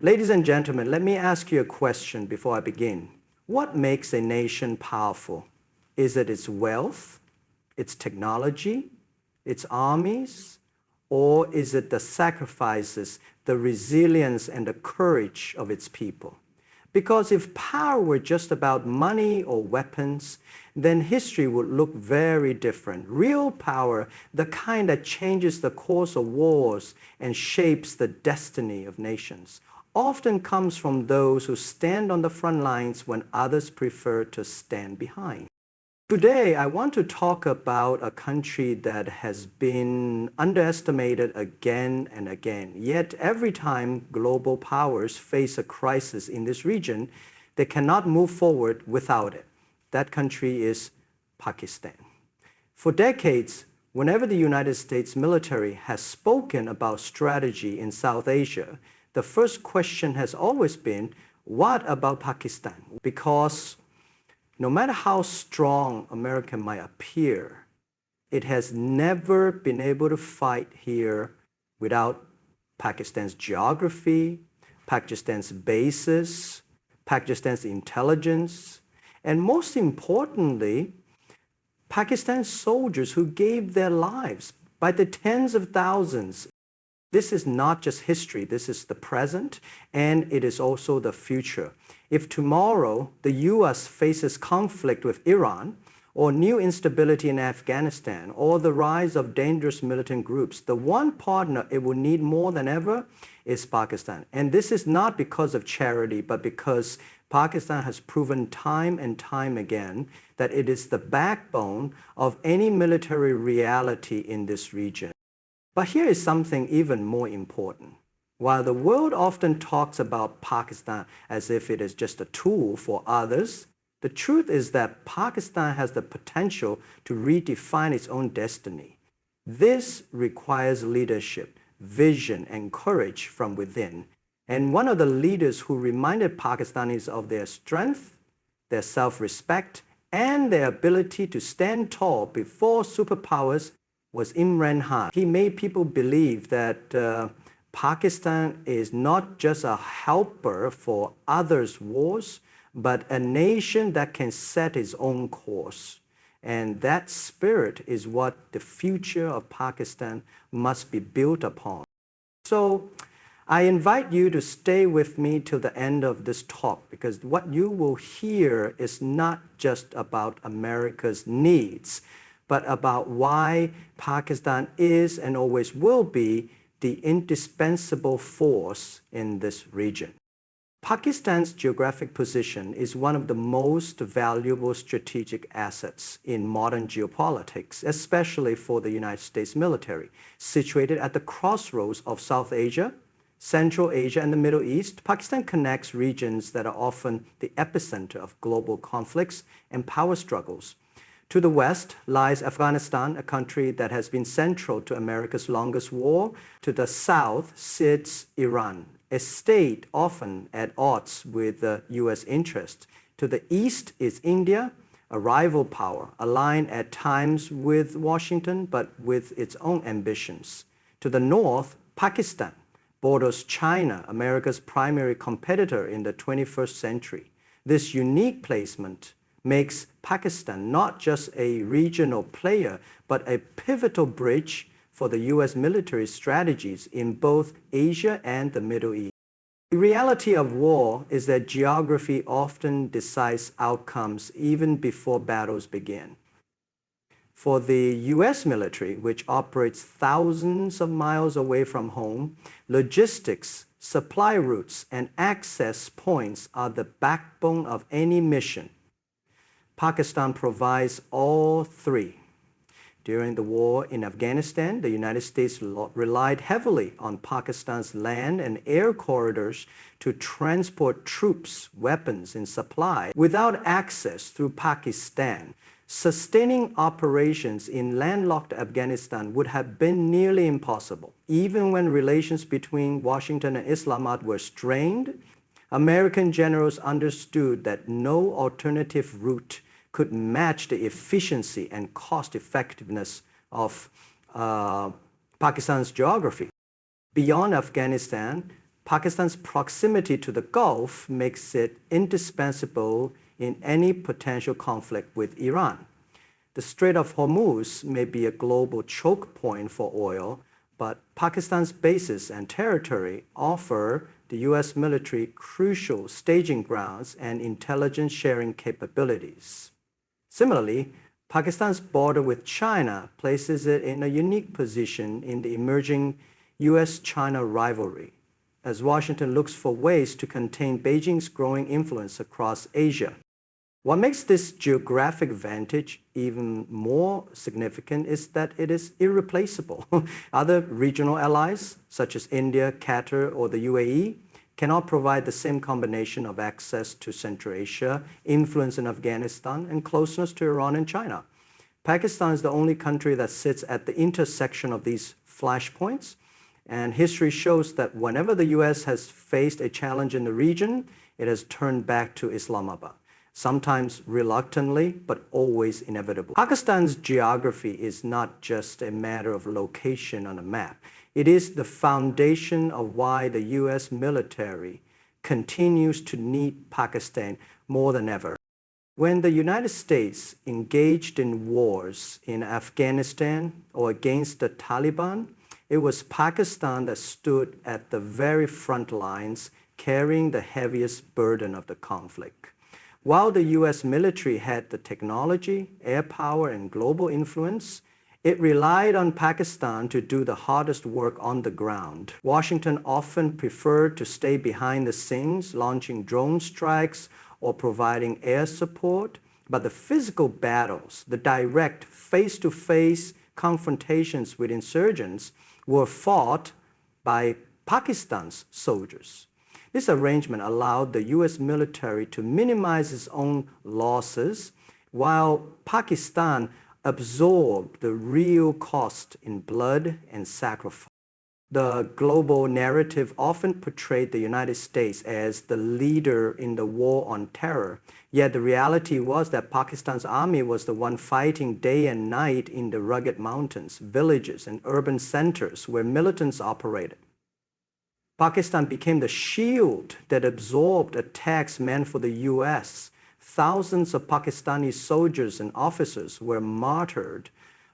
Ladies and gentlemen, let me ask you a question before I begin. What makes a nation powerful? Is it its wealth, its technology, its armies, or is it the sacrifices, the resilience, and the courage of its people? Because if power were just about money or weapons, then history would look very different. Real power, the kind that changes the course of wars and shapes the destiny of nations, often comes from those who stand on the front lines when others prefer to stand behind. Today, I want to talk about a country that has been underestimated again and again. Yet every time global powers face a crisis in this region, they cannot move forward without it. That country is Pakistan. For decades, whenever the United States military has spoken about strategy in South Asia, the first question has always been, what about Pakistan? Because no matter how strong America might appear, it has never been able to fight here without Pakistan's geography, Pakistan's bases, Pakistan's intelligence, and most importantly, Pakistan's soldiers who gave their lives by the tens of thousands. This is not just history, this is the present, and it is also the future. If tomorrow the US faces conflict with Iran, or new instability in Afghanistan, or the rise of dangerous militant groups, the one partner it will need more than ever is Pakistan. And this is not because of charity, but because Pakistan has proven time and time again that it is the backbone of any military reality in this region. But here is something even more important. While the world often talks about Pakistan as if it is just a tool for others, the truth is that Pakistan has the potential to redefine its own destiny. This requires leadership, vision, and courage from within. And one of the leaders who reminded Pakistanis of their strength, their self-respect, and their ability to stand tall before superpowers was Imran Khan. He made people believe that Pakistan is not just a helper for others' wars, but a nation that can set its own course. And that spirit is what the future of Pakistan must be built upon. So I invite you to stay with me till the end of this talk, because what you will hear is not just about America's needs, but about why Pakistan is and always will be the indispensable force in this region. Pakistan's geographic position is one of the most valuable strategic assets in modern geopolitics, especially for the United States military. Situated at the crossroads of South Asia, Central Asia, and the Middle East, Pakistan connects regions that are often the epicenter of global conflicts and power struggles. To the west lies Afghanistan, a country that has been central to America's longest war. To the south sits Iran, a state often at odds with the US interest. To the east is India, a rival power, aligned at times with Washington, but with its own ambitions. To the north, Pakistan borders China, America's primary competitor in the 21st century. This unique placement makes Pakistan not just a regional player, but a pivotal bridge for the US military strategies in both Asia and the Middle East. The reality of war is that geography often decides outcomes even before battles begin. For the US military, which operates thousands of miles away from home, logistics, supply routes, and access points are the backbone of any mission. Pakistan provides all three. During the war in Afghanistan, the United States relied heavily on Pakistan's land and air corridors to transport troops, weapons, and supply. Without access through Pakistan, sustaining operations in landlocked Afghanistan would have been nearly impossible. Even when relations between Washington and Islamabad were strained, American generals understood that no alternative route could match the efficiency and cost effectiveness of Pakistan's geography. Beyond Afghanistan, Pakistan's proximity to the Gulf makes it indispensable in any potential conflict with Iran. The Strait of Hormuz may be a global choke point for oil, but Pakistan's bases and territory offer the U.S. military crucial staging grounds and intelligence sharing capabilities. Similarly, Pakistan's border with China places it in a unique position in the emerging U.S.-China rivalry, as Washington looks for ways to contain Beijing's growing influence across Asia. What makes this geographic advantage even more significant is that it is irreplaceable. Other regional allies, such as India, Qatar, or the UAE, cannot provide the same combination of access to Central Asia, influence in Afghanistan, and closeness to Iran and China. Pakistan is the only country that sits at the intersection of these flashpoints, and history shows that whenever the US has faced a challenge in the region, it has turned back to Islamabad, sometimes reluctantly, but always inevitably. Pakistan's geography is not just a matter of location on a map. It is the foundation of why the US military continues to need Pakistan more than ever. When the United States engaged in wars in Afghanistan or against the Taliban, it was Pakistan that stood at the very front lines, carrying the heaviest burden of the conflict. While the US military had the technology, air power, and global influence, it relied on Pakistan to do the hardest work on the ground. Washington often preferred to stay behind the scenes, launching drone strikes or providing air support, but the physical battles, the direct face-to-face confrontations with insurgents were fought by Pakistan's soldiers. This arrangement allowed the US military to minimize its own losses, while Pakistan absorbed the real cost in blood and sacrifice. The global narrative often portrayed the United States as the leader in the war on terror, yet the reality was that Pakistan's army was the one fighting day and night in the rugged mountains, villages, and urban centers where militants operated. Pakistan became the shield that absorbed attacks meant for the US. Thousands of Pakistani soldiers and officers were martyred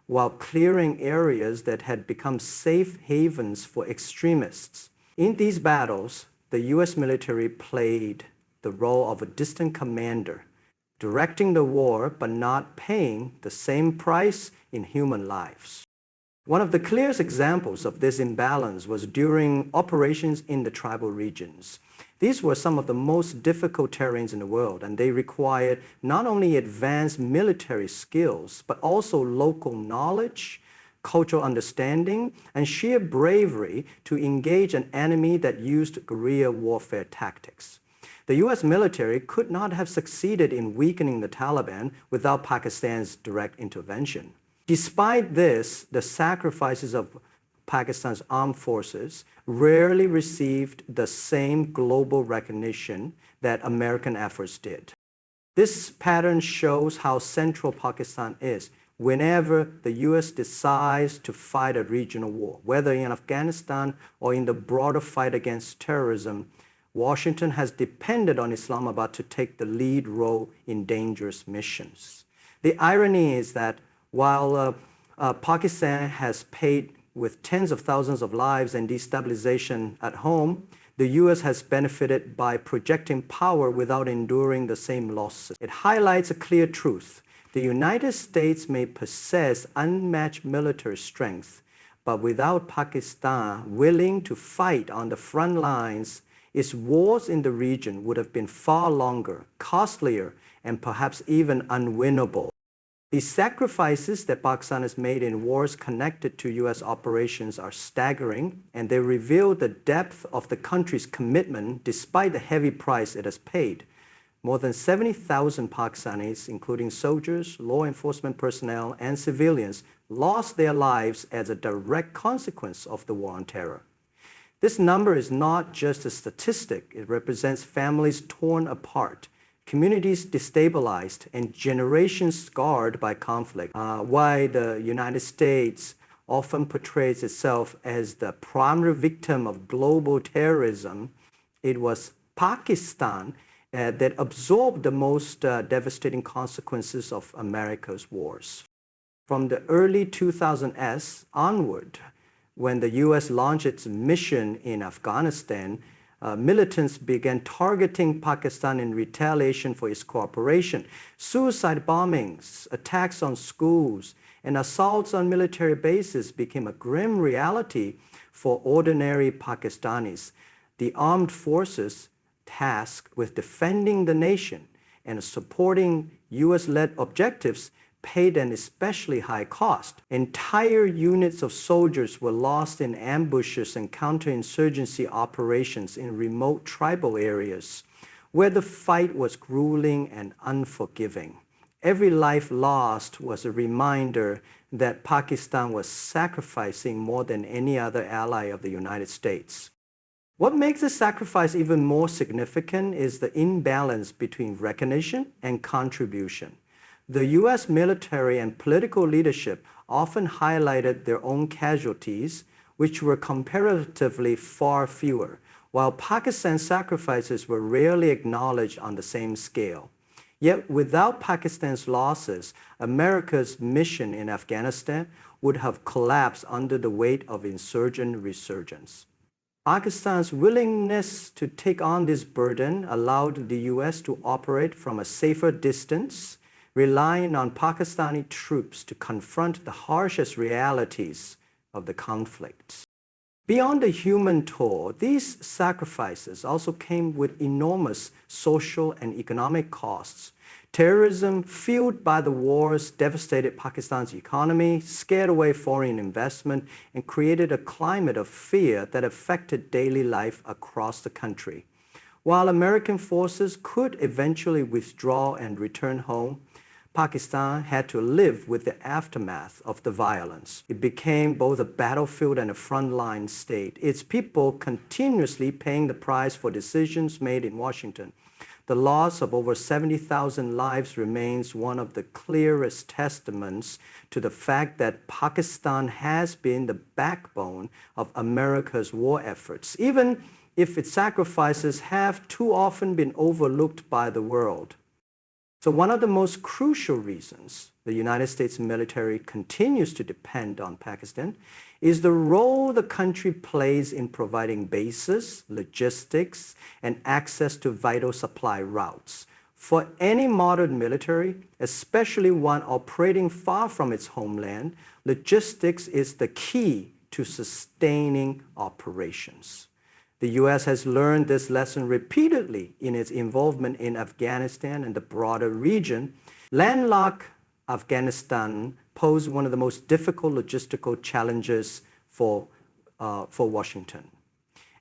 while clearing areas that had become safe havens for extremists. In these battles, the US military played the role of a distant commander, directing the war but not paying the same price in human lives. One of the clearest examples of this imbalance was during operations in the tribal regions. These were some of the most difficult terrains in the world, and they required not only advanced military skills, but also local knowledge, cultural understanding, and sheer bravery to engage an enemy that used guerrilla warfare tactics. The US military could not have succeeded in weakening the Taliban without Pakistan's direct intervention. Despite this, the sacrifices of Pakistan's armed forces rarely received the same global recognition that American efforts did. This pattern shows how central Pakistan is whenever the US decides to fight a regional war, whether in Afghanistan or in the broader fight against terrorism. Washington has depended on Islamabad to take the lead role in dangerous missions. The irony is that while Pakistan has paid with tens of thousands of lives and destabilization at home, the US has benefited by projecting power without enduring the same losses. It highlights a clear truth. The United States may possess unmatched military strength, but without Pakistan willing to fight on the front lines, its wars in the region would have been far longer, costlier, and perhaps even unwinnable. The sacrifices that Pakistan has made in wars connected to US operations are staggering, and they reveal the depth of the country's commitment despite the heavy price it has paid. More than 70,000 Pakistanis, including soldiers, law enforcement personnel, and civilians, lost their lives as a direct consequence of the war on terror. This number is not just a statistic. It represents families torn apart, communities destabilized, and generations scarred by conflict. Why the United States often portrays itself as the primary victim of global terrorism, it was Pakistan that absorbed the most devastating consequences of America's wars. From the early 2000s onward, when the US launched its mission in Afghanistan, militants began targeting Pakistan in retaliation for its cooperation. Suicide bombings, attacks on schools, and assaults on military bases became a grim reality for ordinary Pakistanis. The armed forces tasked with defending the nation and supporting US-led objectives paid an especially high cost. Entire units of soldiers were lost in ambushes and counterinsurgency operations in remote tribal areas where the fight was grueling and unforgiving. Every life lost was a reminder that Pakistan was sacrificing more than any other ally of the United States. What makes the sacrifice even more significant is the imbalance between recognition and contribution. The US military and political leadership often highlighted their own casualties, which were comparatively far fewer, while Pakistan's sacrifices were rarely acknowledged on the same scale. Yet without Pakistan's losses, America's mission in Afghanistan would have collapsed under the weight of insurgent resurgence. Pakistan's willingness to take on this burden allowed the US to operate from a safer distance, relying on Pakistani troops to confront the harshest realities of the conflict. Beyond the human toll, these sacrifices also came with enormous social and economic costs. Terrorism, fueled by the wars, devastated Pakistan's economy, scared away foreign investment, and created a climate of fear that affected daily life across the country. While American forces could eventually withdraw and return home, Pakistan had to live with the aftermath of the violence. It became both a battlefield and a frontline state, its people continuously paying the price for decisions made in Washington. The loss of over 70,000 lives remains one of the clearest testaments to the fact that Pakistan has been the backbone of America's war efforts, even if its sacrifices have too often been overlooked by the world. So one of the most crucial reasons the United States military continues to depend on Pakistan is the role the country plays in providing bases, logistics, and access to vital supply routes. For any modern military, especially one operating far from its homeland, logistics is the key to sustaining operations. The US has learned this lesson repeatedly in its involvement in Afghanistan and the broader region. Landlocked Afghanistan posed one of the most difficult logistical challenges for Washington.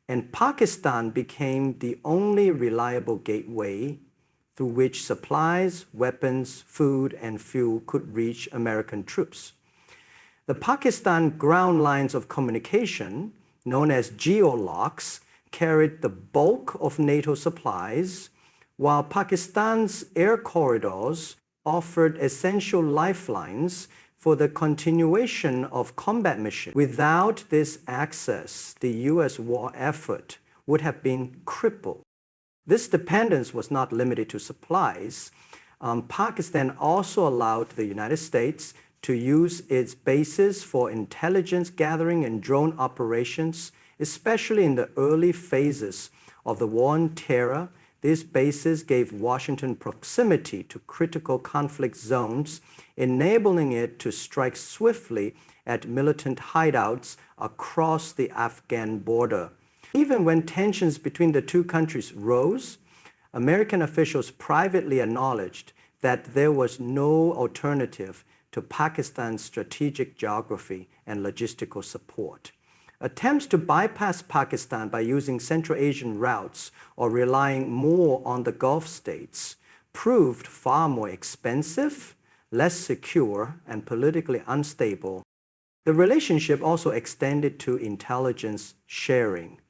And Pakistan became the only reliable gateway through which supplies, weapons, food, and fuel could reach American troops. The Pakistan ground lines of communication, known as geolocks, carried the bulk of NATO supplies, while Pakistan's air corridors offered essential lifelines for the continuation of combat missions. Without this access, the US war effort would have been crippled. This dependence was not limited to supplies. Pakistan also allowed the United States to use its bases for intelligence gathering and drone operations, especially in the early phases of the war on terror. These bases gave Washington proximity to critical conflict zones, enabling it to strike swiftly at militant hideouts across the Afghan border. Even when tensions between the two countries rose, American officials privately acknowledged that there was no alternative to Pakistan's strategic geography and logistical support. Attempts to bypass Pakistan by using Central Asian routes or relying more on the Gulf states proved far more expensive, less secure, and politically unstable. The relationship also extended to intelligence sharing.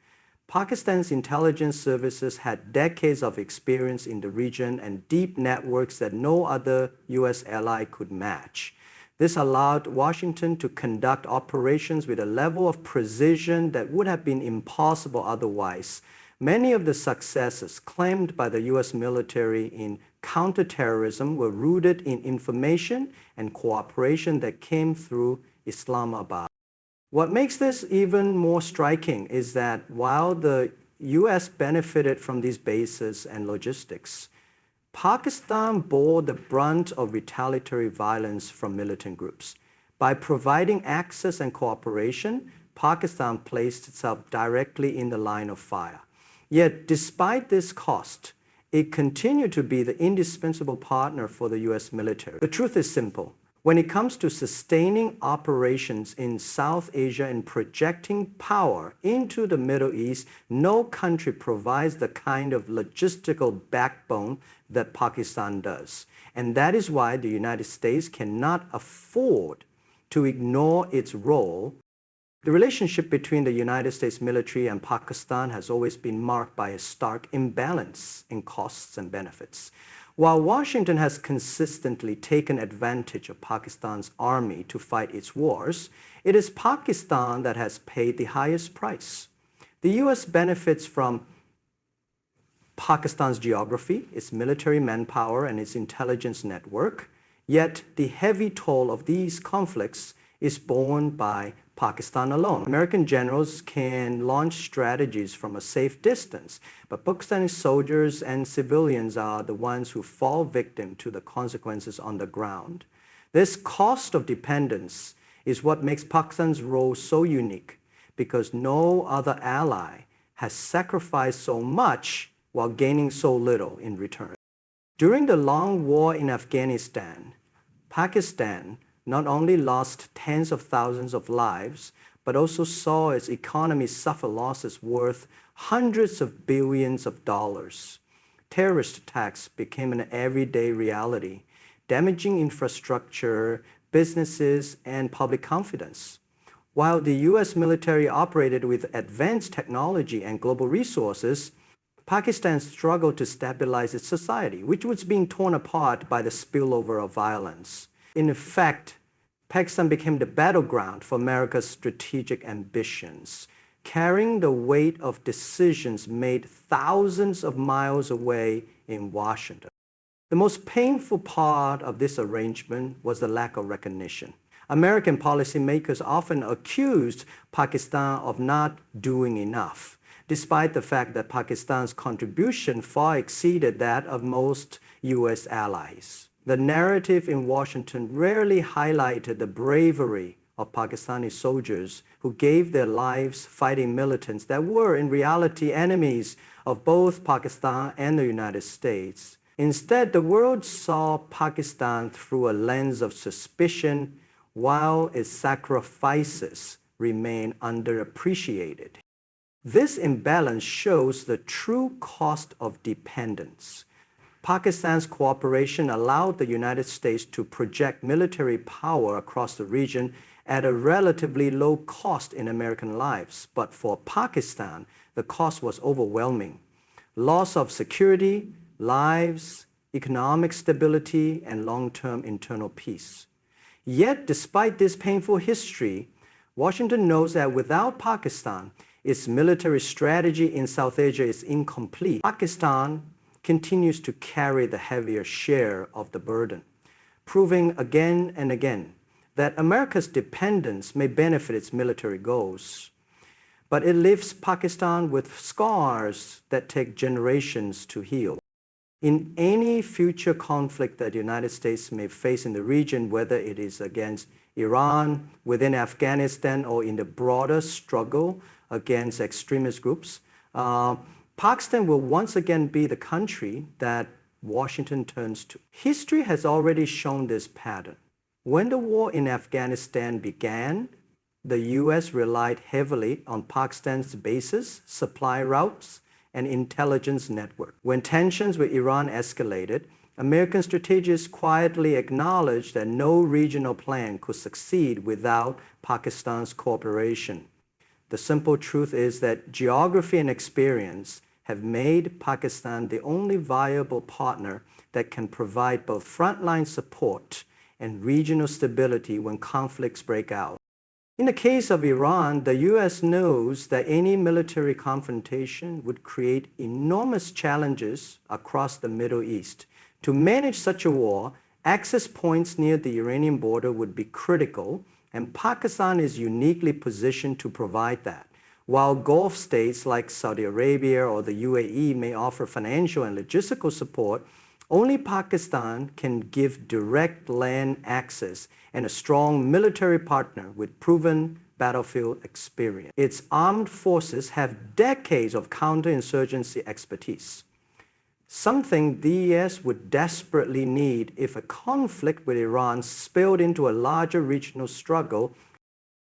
Pakistan's intelligence services had decades of experience in the region and deep networks that no other US ally could match. This allowed Washington to conduct operations with a level of precision that would have been impossible otherwise. Many of the successes claimed by the U.S. military in counterterrorism were rooted in information and cooperation that came through Islamabad. What makes this even more striking is that while the U.S. benefited from these bases and logistics, Pakistan bore the brunt of retaliatory violence from militant groups. By providing access and cooperation, Pakistan placed itself directly in the line of fire. Yet, despite this cost, it continued to be the indispensable partner for the U.S. military. The truth is simple. When it comes to sustaining operations in South Asia and projecting power into the Middle East, no country provides the kind of logistical backbone that Pakistan does. And that is why the United States cannot afford to ignore its role. The relationship between the United States military and Pakistan has always been marked by a stark imbalance in costs and benefits. While Washington has consistently taken advantage of Pakistan's army to fight its wars, it is Pakistan that has paid the highest price. The U.S. benefits from Pakistan's geography, its military manpower, and its intelligence network, yet the heavy toll of these conflicts is borne by Pakistan alone. American generals can launch strategies from a safe distance, but Pakistani soldiers and civilians are the ones who fall victim to the consequences on the ground. This cost of dependence is what makes Pakistan's role so unique, because no other ally has sacrificed so much while gaining so little in return. During the long war in Afghanistan, Pakistan not only lost tens of thousands of lives, but also saw its economy suffer losses worth hundreds of billions of dollars. Terrorist attacks became an everyday reality, damaging infrastructure, businesses, and public confidence. While the U.S. military operated with advanced technology and global resources, Pakistan struggled to stabilize its society, which was being torn apart by the spillover of violence. In effect, Pakistan became the battleground for America's strategic ambitions, carrying the weight of decisions made thousands of miles away in Washington. The most painful part of this arrangement was the lack of recognition. American policymakers often accused Pakistan of not doing enough, despite the fact that Pakistan's contribution far exceeded that of most U.S. allies. The narrative in Washington rarely highlighted the bravery of Pakistani soldiers who gave their lives fighting militants that were in reality enemies of both Pakistan and the United States. Instead, the world saw Pakistan through a lens of suspicion, while its sacrifices remain underappreciated. This imbalance shows the true cost of dependence. Pakistan's cooperation allowed the United States to project military power across the region at a relatively low cost in American lives. But for Pakistan, the cost was overwhelming. Loss of security, lives, economic stability, and long-term internal peace. Yet, despite this painful history, Washington knows that without Pakistan, its military strategy in South Asia is incomplete. Pakistan continues to carry the heavier share of the burden, proving again and again that America's dependence may benefit its military goals, but it leaves Pakistan with scars that take generations to heal. In any future conflict that the United States may face in the region, whether it is against Iran, within Afghanistan, or in the broader struggle against extremist groups, Pakistan will once again be the country that Washington turns to. History has already shown this pattern. When the war in Afghanistan began, the U.S. relied heavily on Pakistan's bases, supply routes, and intelligence network. When tensions with Iran escalated, American strategists quietly acknowledged that no regional plan could succeed without Pakistan's cooperation. The simple truth is that geography and experience have made Pakistan the only viable partner that can provide both frontline support and regional stability when conflicts break out. In the case of Iran, the U.S. knows that any military confrontation would create enormous challenges across the Middle East. To manage such a war, access points near the Iranian border would be critical, and Pakistan is uniquely positioned to provide that. While Gulf states like Saudi Arabia or the UAE may offer financial and logistical support, only Pakistan can give direct land access and a strong military partner with proven battlefield experience. Its armed forces have decades of counterinsurgency expertise, something the US would desperately need if a conflict with Iran spilled into a larger regional struggle.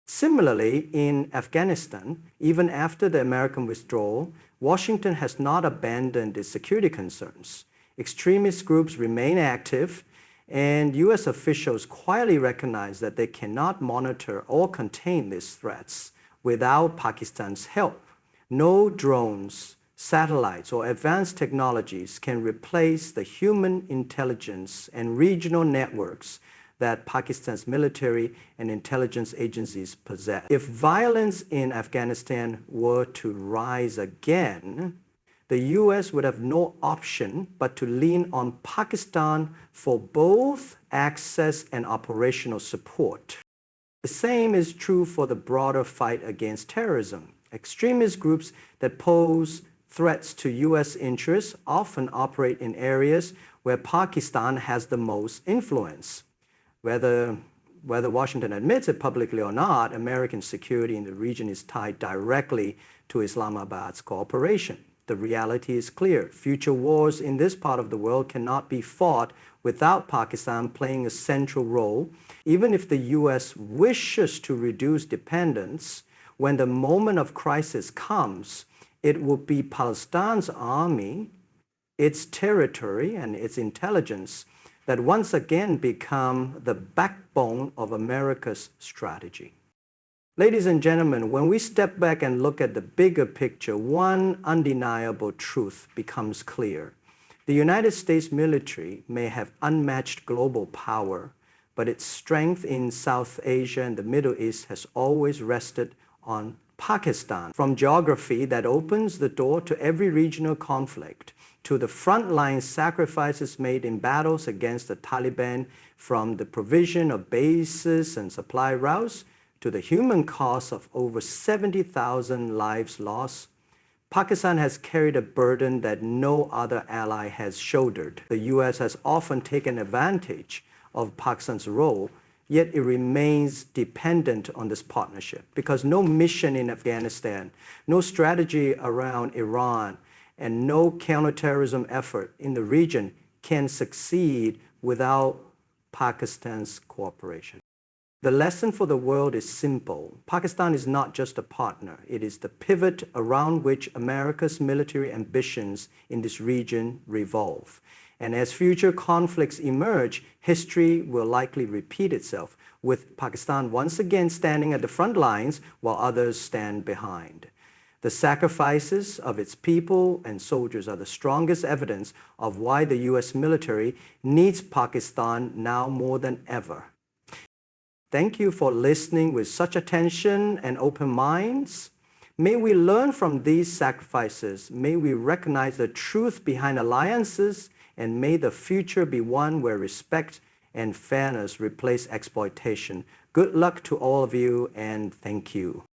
Similarly, in Afghanistan, even after the American withdrawal, Washington has not abandoned its security concerns. Extremist groups remain active, and US officials quietly recognize that they cannot monitor or contain these threats without Pakistan's help. No drones, satellites, or advanced technologies can replace the human intelligence and regional networks that Pakistan's military and intelligence agencies possess. If violence in Afghanistan were to rise again, the US would have no option but to lean on Pakistan for both access and operational support. The same is true for the broader fight against terrorism. Extremist groups that pose threats to US interests often operate in areas where Pakistan has the most influence. Whether Washington admits it publicly or not, American security in the region is tied directly to Islamabad's cooperation. The reality is clear. Future wars in this part of the world cannot be fought without Pakistan playing a central role. Even if the US wishes to reduce dependence, when the moment of crisis comes, it will be Palestine's army, its territory, and its intelligence that once again become the backbone of America's strategy. Ladies and gentlemen, when we step back and look at the bigger picture, one undeniable truth becomes clear. The United States military may have unmatched global power, but its strength in South Asia and the Middle East has always rested on Pakistan. From geography that opens the door to every regional conflict, to the frontline sacrifices made in battles against the Taliban, from the provision of bases and supply routes, to the human cost of over 70,000 lives lost, Pakistan has carried a burden that no other ally has shouldered. The US has often taken advantage of Pakistan's role, yet it remains dependent on this partnership because no mission in Afghanistan, no strategy around Iran, and no counterterrorism effort in the region can succeed without Pakistan's cooperation. The lesson for the world is simple. Pakistan is not just a partner. It is the pivot around which America's military ambitions in this region revolve. And as future conflicts emerge, history will likely repeat itself, with Pakistan once again standing at the front lines while others stand behind. The sacrifices of its people and soldiers are the strongest evidence of why the US military needs Pakistan now more than ever. Thank you for listening with such attention and open minds. May we learn from these sacrifices. May we recognize the truth behind alliances, and may the future be one where respect and fairness replace exploitation. Good luck to all of you, and thank you.